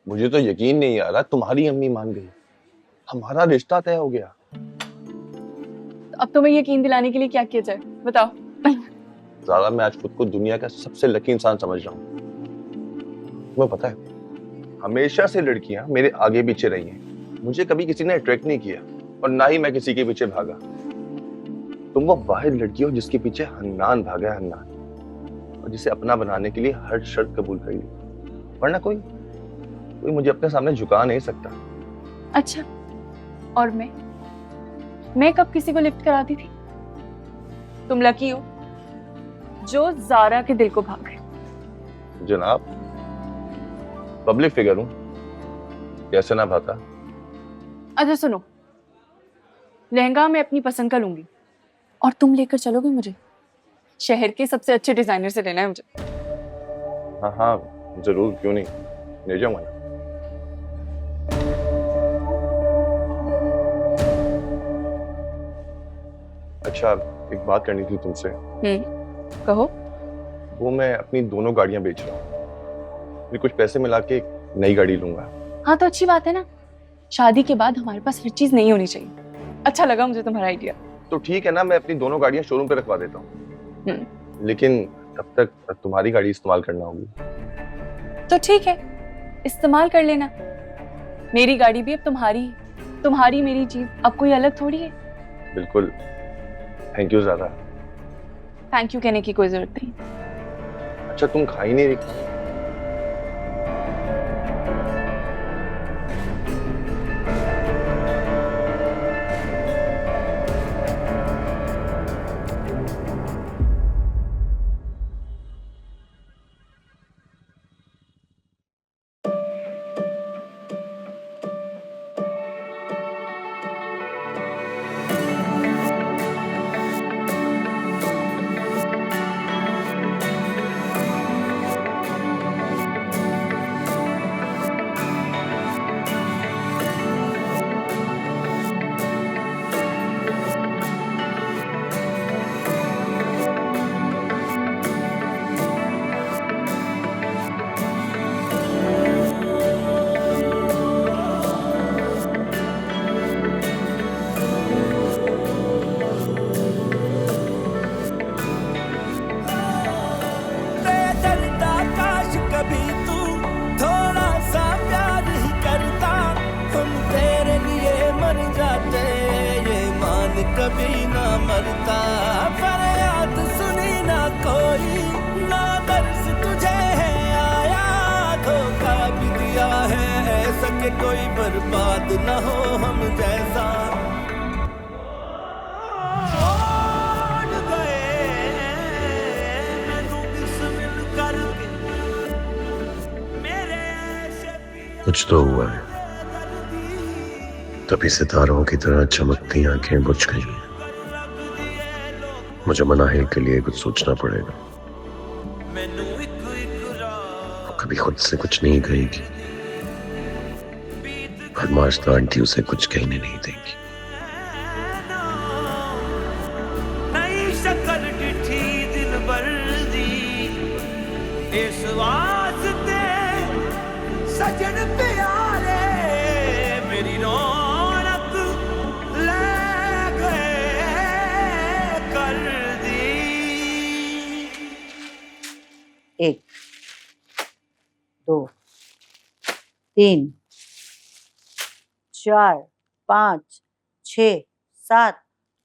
मुझे तो यकीन नहीं आ रहा तुम्हारी अम्मी मान गई, हमारा रिश्ता तय हो गया। तो अब तुम्हें यकीन दिलाने के लिए क्या किया जाए बताओ। ज़ारा, मैं आज खुद को दुनिया का सबसे लकी इंसान समझ रहा हूँ। तुम्हें पता है, हमेशा से लड़कियां मेरे आगे पीछे रही हैं। मुझे कभी किसी ने अट्रैक्ट नहीं किया और ना ही मैं किसी के पीछे भागा। तुम वो वाहिद लड़की हो जिसके पीछे हन्नान भागा है, हन्नान, और जिसे अपना बनाने के लिए हर शर्त कबूल कर ली। वरना कोई मुझे अपने सामने झुका नहीं सकता। अच्छा, और मैं कब किसी को लिफ्ट कराती थी? तुम लकी हो जो ज़ारा के दिल को भाग गए। जनाब, पब्लिक फिगर हूं, कैसे ना भाता। अच्छा सुनो, लहंगा मैं अपनी पसंद का लूंगी और तुम लेकर चलोगे मुझे। शहर के सबसे अच्छे डिजाइनर से लेना है मुझे। हाँ हाँ जरूर, क्यों नहीं, ले जाऊंगा ना। अच्छा, एक बात करनी थी तुमसे। कहो। वो मैं अपनी दोनों गाड़ियां बेच रहा हूँ, मैं कुछ पैसे मिला के एक नई गाड़ी लूंगा। हाँ तो अच्छी बात है ना, शादी के बाद हमारे पास हर चीज नहीं होनी चाहिए। अच्छा लगा मुझे तुम्हारा आइडिया। तो ठीक है ना, मैं अपनी दोनों गाड़ियां शोरूम पे रखवा देता हूँ, लेकिन तब तक तुम्हारी गाड़ी इस्तेमाल करना होगी। तो ठीक है, इस्तेमाल कर लेना। मेरी गाड़ी भी अब तुम्हारी मेरी चीज अब कोई अलग थोड़ी है। बिल्कुल, thank you Zara. Thank you कहने की कोई जरूरत नहीं। अच्छा, तुम खा ही नहीं रही? कभी ना मरता, फरियाद सुनी ना कोई, ना दर्द तुझे है आया, धोखा भी दिया है ऐसा कि कोई बर्बाद ना हो हम जैसा। छोड़ गए मैनू बिस्मिल करके मेरे कुछ तो हुआ है, तभी सितारों की तरह चमकती आंखें बुझ गई। मुझे मनाहिल के लिए कुछ सोचना पड़ेगा। वो कभी खुद से कुछ नहीं कहेगी और मास्टर आंटी उसे कुछ कहने नहीं देंगी। नई शक्ल डिठी दिल बर्दी, इस वास्ते सजन प्यारे मेरी रौनक ले गए कर दी। 1 2 3 4 5 6 7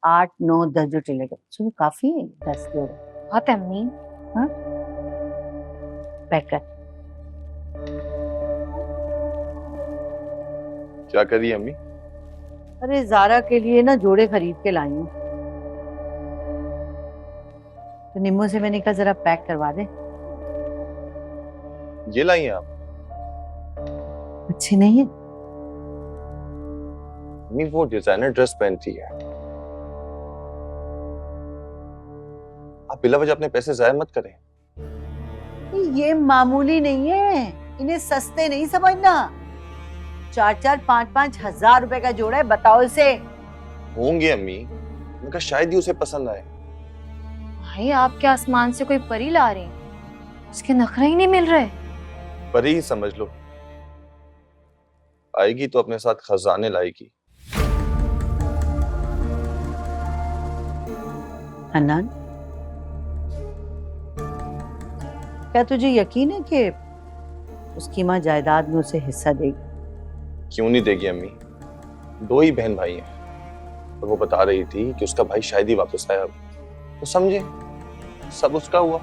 8 9 10 जो चले गए। सुनो काफी है, 10 के हो गए। बहुत है अम्मी। हाँ, पैक कर। क्या करी अम्मी? अरे ज़ारा के लिए ना जोड़े खरीद के लाई हूँ, तो निम्मो से मैंने कहा जरा पैक करवा दे। ये लाई हैं आप? अच्छी नहीं है? अम्मी वो डिजाइनर ड्रेस पहनती है, आप बिला वजह अपने पैसे जाया मत करें। ये मामूली नहीं है, इन्हें सस्ते नहीं समझना। 4-4 5-5 हजार रुपए का जोड़ा है, बताओ इसे। होंगे अम्मी, उनका शायद ही उसे पसंद आए। भाई आप क्या आसमान से कोई परी ला रहे हैं? उसके नखरे ही नहीं मिल रहे। परी ही समझ लो, आएगी तो अपने साथ खजाने लाएगी। हन्नान, क्या तुझे यकीन है कि उसकी माँ जायदाद में उसे हिस्सा देगी? क्यों नहीं देगी अम्मी? 2 ही बहन भाई हैं और वो बता रही थी कि उसका भाई शायद ही वापस आया, तो समझे सब उसका हुआ।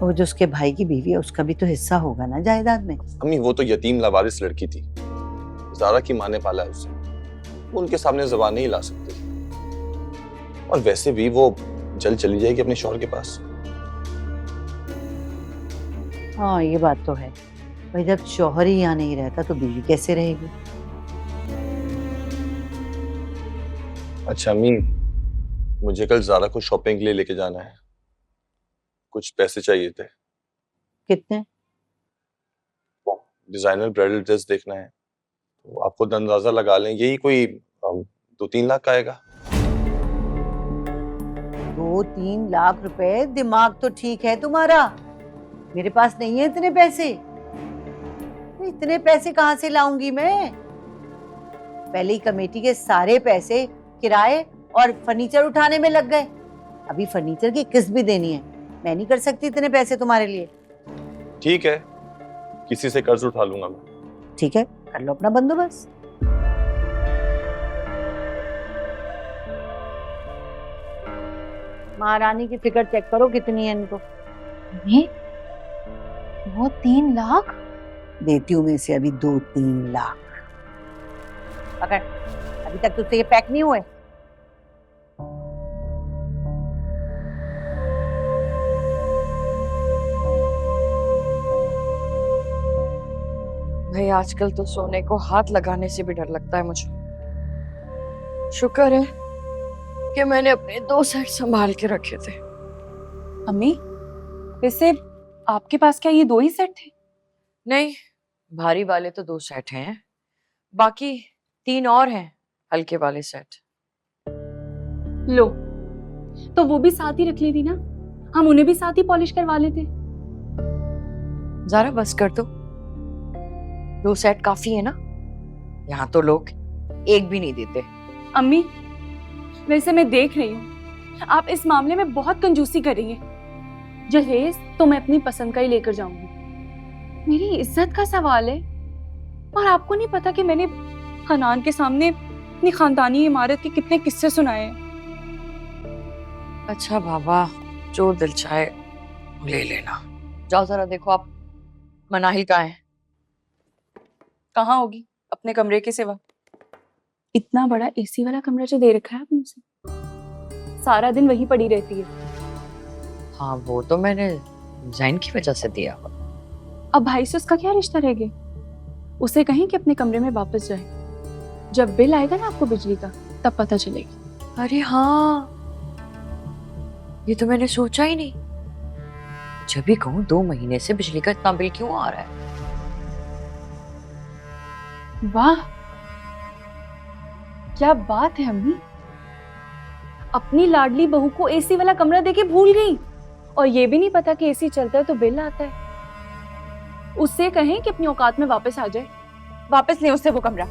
वो जो उसके भाई की बीवी है उसका भी तो हिस्सा होगा ना जायदाद में। अम्मी वो तो यतीम लावारिस लड़की थी, ज़ारा की माँ ने पाला है उसे, वो उनके सामने ज़बान नहीं ला सकती। और वैसे भी वो जल्द चली जाएगी अपने शौहर के पास। हाँ ये बात तो है, भाई जब शौहर ही यहाँ नहीं रहता तो बीवी कैसे रहेगी? अच्छा अम्मी, मुझे कल ज़ारा को शॉपिंग के लिए लेके जाना है, कुछ पैसे चाहिए थे। कितने? डिजाइनर ब्राइडल ड्रेस देखना है, तो आप खुद अंदाजा लगा लें, यही कोई 2-3 लाख का आएगा। 2-3 लाख रुपए? दिमाग तो ठीक है तुम्हारा, मेरे पास नहीं है इतने पैसे। इतने पैसे कहाँ से लाऊंगी मैं? पहले ही कमेटी के सारे पैसे किराए और फर्नीचर उठाने में लग गए, अभी फर्नीचर की किस्त भी देनी है। मैं नहीं कर सकती इतने पैसे तुम्हारे लिए। ठीक है, किसी से कर्ज उठा लूंगा मैं। ठीक है, कर लो अपना बंदोबस्त। महारानी की फिकर चेक करो कितनी है इनको। ये वो 3 लाख? देती हूँ मैं से अभी 2-3 लाख। पकड़, अभी तक तुझसे ये पैक नहीं हुए। भाई आजकल तो सोने को हाथ लगाने से भी डर लगता है मुझे। शुक्र है कि मैंने अपने 2 सेट संभाल के रखे थे। अम्मी, वैसे आपके पास क्या ये 2 ही सेट थे? नहीं, भारी वाले तो 2 सेट हैं, बाकी 3 और हैं हल्के वाले सेट। लो, तो वो भी साथ ही रख लेती ना, हम उन्हें भी साथ ही पॉलिश करवा लेते। ज़ारा बस कर दो, 2 सेट काफी है ना, यहाँ तो लोग एक भी नहीं देते। अम्मी, वैसे मैं देख रही हूँ आप इस मामले में बहुत कंजूसी कर रही हैं। जहेज तो मैं अपनी पसंद का ही लेकर जाऊंगी, मेरी इज्जत का सवाल है। और आपको नहीं पता कि मैंने हनान के सामने अपनी खानदानी इमारत के कितने किस्से सुनाए हैं। अच्छा बाबा, जो दिल चाहे ले लेना। जाओ जरा देखो आप मनाहिल कहाँ है। कहाँ होगी, अपने कमरे के सिवा? इतना बड़ा एसी वाला कमरा जो दे रखा है आपने उसे, सारा दिन वहीं पड़ी रहती है। हाँ वो तो मैंने डिजाइन की वजह से दिया। अब भाई से उसका क्या रिश्ता रह गया? उसे कहें कि अपने कमरे में वापस जाए, जब बिल आएगा ना आपको बिजली का तब पता चलेगी। अरे हाँ, ये तो मैंने सोचा ही नहीं। जब भी कहूँ 2 महीने से बिजली का इतना बिल क्यों आ रहा है। वाह, क्या बात है अम्मी, अपनी लाडली बहू को एसी वाला कमरा देके भूल गई, और ये भी नहीं पता कि एसी चलता है तो बिल आता है। उससे कहें कि अपनी औकात में वापस आ जाए, वापस ले उससे वो कमरा।